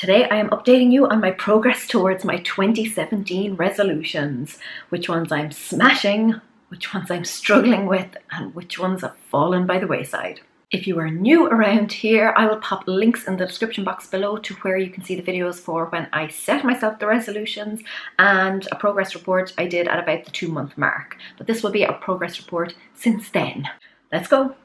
Today I am updating you on my progress towards my 2017 resolutions, which ones I'm smashing, which ones I'm struggling with, and which ones have fallen by the wayside. If you are new around here, I will pop links in the description box below to where you can see the videos for when I set myself the resolutions and a progress report I did at about the 2-month mark. But this will be a progress report since then. Let's go!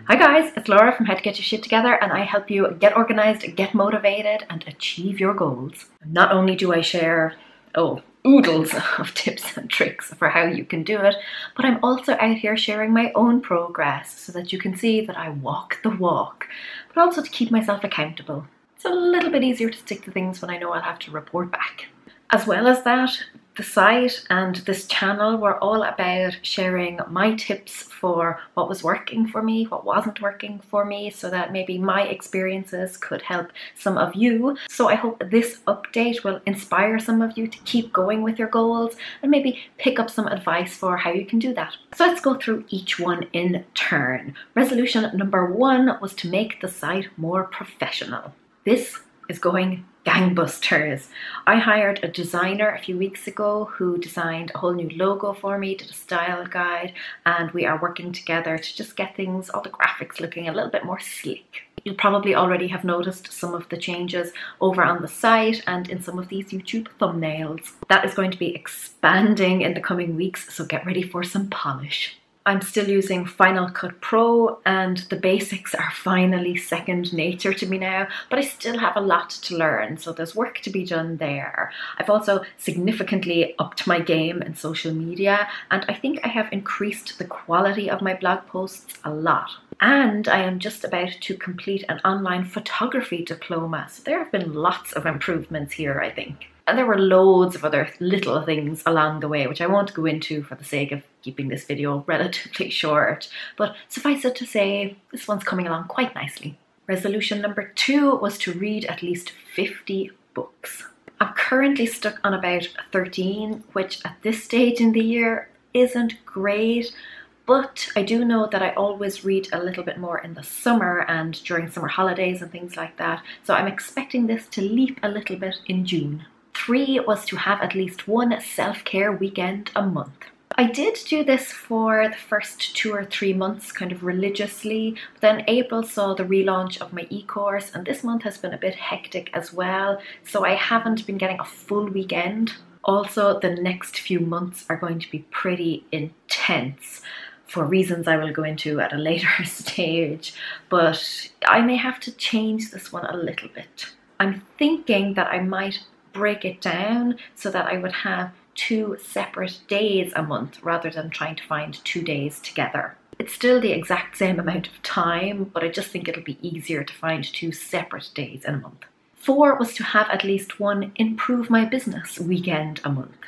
Hi guys, it's Laura from How to Get Your Shit Together, and I help you get organized, get motivated and achieve your goals. Not only do I share, oodles of tips and tricks for how you can do it, but I'm also out here sharing my own progress so that you can see that I walk the walk, but also to keep myself accountable. It's a little bit easier to stick to things when I know I'll have to report back. As well as that, the site and this channel were all about sharing my tips for what was working for me, what wasn't working for me, so that maybe my experiences could help some of you. So I hope this update will inspire some of you to keep going with your goals and maybe pick up some advice for how you can do that. So let's go through each one in turn. Resolution number 1 was to make the site more professional. This is going gangbusters. I hired a designer a few weeks ago who designed a whole new logo for me, did a style guide, and we are working together to just get things, all the graphics looking a little bit more sleek. You'll probably already have noticed some of the changes over on the site and in some of these YouTube thumbnails. That is going to be expanding in the coming weeks, so get ready for some polish. I'm still using Final Cut Pro and the basics are finally second nature to me now, but I still have a lot to learn, so there's work to be done there. I've also significantly upped my game in social media, and I think I have increased the quality of my blog posts a lot. And I am just about to complete an online photography diploma, so there have been lots of improvements here, I think. And there were loads of other little things along the way, which I won't go into for the sake of keeping this video relatively short. But suffice it to say, this one's coming along quite nicely. Resolution number 2 was to read at least 50 books. I'm currently stuck on about 13, which at this stage in the year isn't great. But I do know that I always read a little bit more in the summer and during summer holidays and things like that. So I'm expecting this to leap a little bit in June. 3 was to have at least one self-care weekend a month. I did do this for the first 2 or 3 months kind of religiously, but then April saw the relaunch of my e-course and this month has been a bit hectic as well, so I haven't been getting a full weekend. Also, the next few months are going to be pretty intense for reasons I will go into at a later stage, but I may have to change this one a little bit. I'm thinking that I might break it down so that I would have 2 separate days a month rather than trying to find 2 days together. It's still the exact same amount of time, but I just think it'll be easier to find 2 separate days in a month. 4 was to have at least one improve my business weekend a month.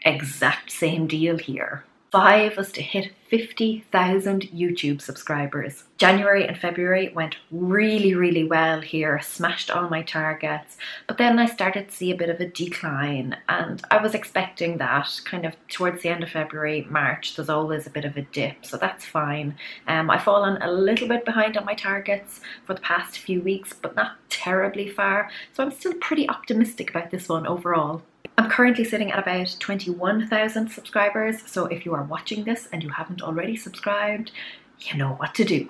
Exact same deal here. 5 was to hit 50,000 YouTube subscribers. January and February went really well here, smashed all my targets, but then I started to see a bit of a decline and I was expecting that kind of towards the end of February, March, there's always a bit of a dip, so that's fine. I've fallen a little bit behind on my targets for the past few weeks, but not terribly far, so I'm still pretty optimistic about this one overall. I'm currently sitting at about 21,000 subscribers, so if you are watching this and you haven't already subscribed, you know what to do.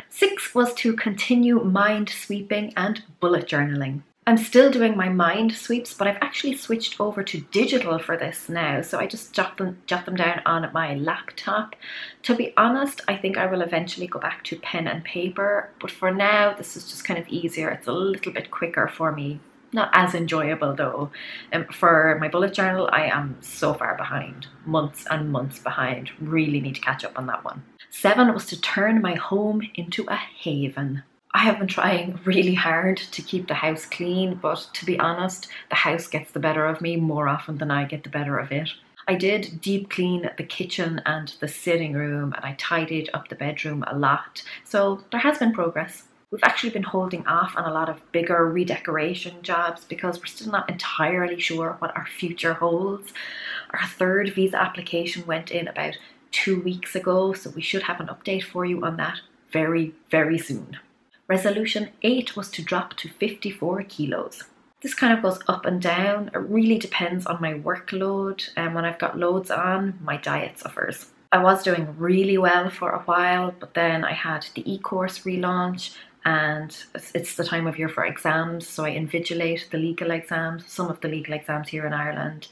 6 was to continue mind sweeping and bullet journaling. I'm still doing my mind sweeps, but I've actually switched over to digital for this now, so I just jot them down on my laptop. To be honest, I think I will eventually go back to pen and paper, but for now this is just kind of easier. It's a little bit quicker for me. Not as enjoyable though. For my bullet journal, I am so far behind. Months and months behind. Really need to catch up on that one. 7 was to turn my home into a haven. I have been trying really hard to keep the house clean, but to be honest, the house gets the better of me more often than I get the better of it. I did deep clean the kitchen and the sitting room, and I tidied up the bedroom a lot. So there has been progress. We've actually been holding off on a lot of bigger redecoration jobs because we're still not entirely sure what our future holds. Our 3rd visa application went in about 2 weeks ago, so we should have an update for you on that very, very soon. Resolution 8 was to drop to 54 kilos. This kind of goes up and down. It really depends on my workload, and when I've got loads on, my diet suffers. I was doing really well for a while, but then I had the e-course relaunch, and it's the time of year for exams, so I invigilate the legal exams, some of the legal exams here in Ireland.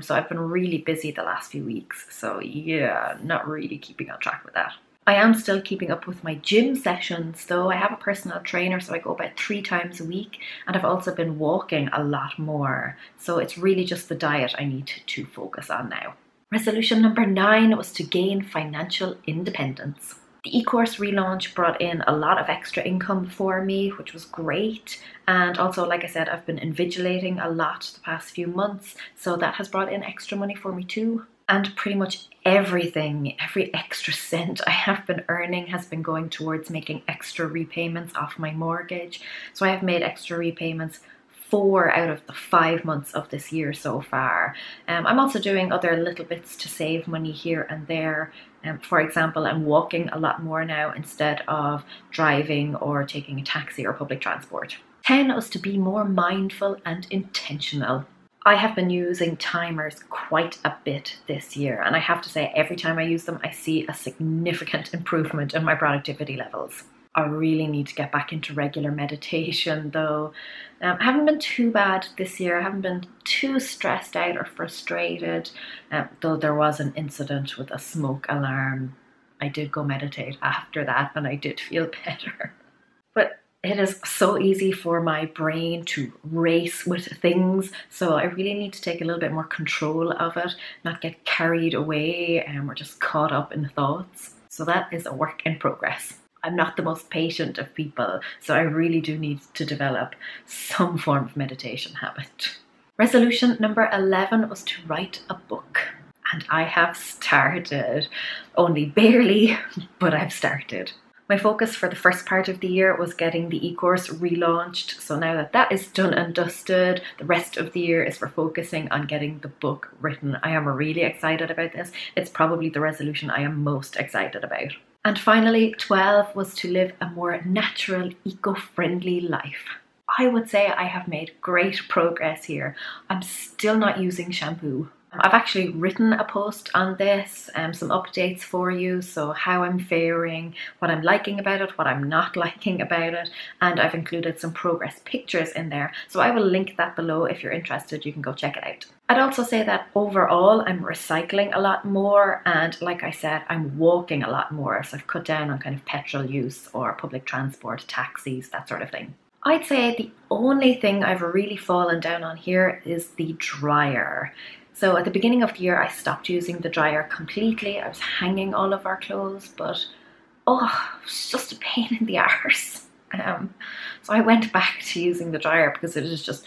So I've been really busy the last few weeks, so yeah, not really keeping on track with that. I am still keeping up with my gym sessions though. I have a personal trainer, so I go about 3 times a week, and I've also been walking a lot more. So it's really just the diet I need to focus on now. Resolution number 9 was to gain financial independence. The e-course relaunch brought in a lot of extra income for me, which was great. And also, like I said, I've been invigilating a lot the past few months, so that has brought in extra money for me too. And pretty much everything, every extra cent I have been earning has been going towards making extra repayments off my mortgage. So I have made extra repayments 4 out of the 5 months of this year so far. I'm also doing other little bits to save money here and there. For example, I'm walking a lot more now instead of driving or taking a taxi or public transport. 10 was to be more mindful and intentional. I have been using timers quite a bit this year, and I have to say every time I use them I see a significant improvement in my productivity levels. I really need to get back into regular meditation though. I haven't been too bad this year. I haven't been too stressed out or frustrated, though there was an incident with a smoke alarm. I did go meditate after that and I did feel better. But it is so easy for my brain to race with things, so I really need to take a little bit more control of it, not get carried away or just caught up in thoughts. So that is a work in progress. I'm not the most patient of people, so I really do need to develop some form of meditation habit. Resolution number 11 was to write a book. And I have started. Only barely, but I've started. My focus for the first part of the year was getting the e-course relaunched. So now that that is done and dusted, the rest of the year is for focusing on getting the book written. I am really excited about this. It's probably the resolution I am most excited about. And finally, 12 was to live a more natural, eco-friendly life. I would say I have made great progress here. I'm still not using shampoo. I've actually written a post on this, some updates for you, so how I'm faring, what I'm liking about it, what I'm not liking about it, and I've included some progress pictures in there, so I will link that below. If you're interested, you can go check it out. I'd also say that overall I'm recycling a lot more, and like I said, I'm walking a lot more, so I've cut down on kind of petrol use or public transport, taxis, that sort of thing. I'd say the only thing I've really fallen down on here is the dryer. So at the beginning of the year, I stopped using the dryer completely. I was hanging all of our clothes, but it's just a pain in the arse. So I went back to using the dryer because it is just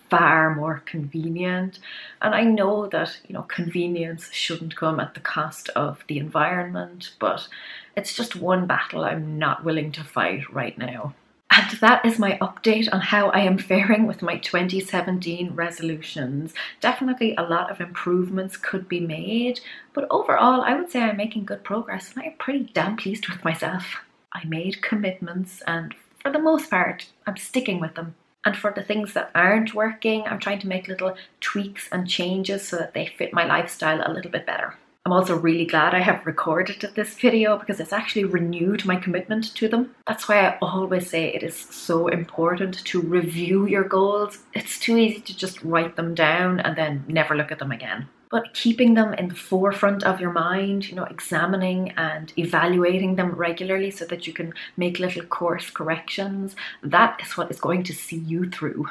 far more convenient. And I know that, convenience shouldn't come at the cost of the environment, but it's just one battle I'm not willing to fight right now. And that is my update on how I am faring with my 2017 resolutions. Definitely a lot of improvements could be made, but overall I would say I'm making good progress and I'm pretty damn pleased with myself. I made commitments and for the most part I'm sticking with them. And for the things that aren't working, I'm trying to make little tweaks and changes so that they fit my lifestyle a little bit better. I'm also really glad I have recorded this video because it's actually renewed my commitment to them. That's why I always say it is so important to review your goals. It's too easy to just write them down and then never look at them again. But keeping them in the forefront of your mind, examining and evaluating them regularly so that you can make little course corrections, that is what is going to see you through.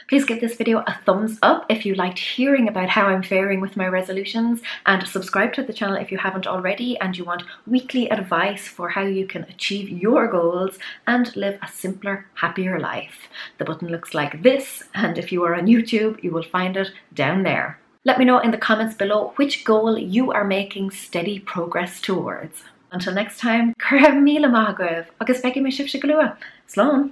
Please give this video a thumbs up if you liked hearing about how I'm faring with my resolutions, and subscribe to the channel if you haven't already and you want weekly advice for how you can achieve your goals and live a simpler, happier life. The button looks like this, and if you are on YouTube, you will find it down there. Let me know in the comments below which goal you are making steady progress towards. Until next time, Cura Mila Magrav, agus Becky Mishif Shigalua. Slán.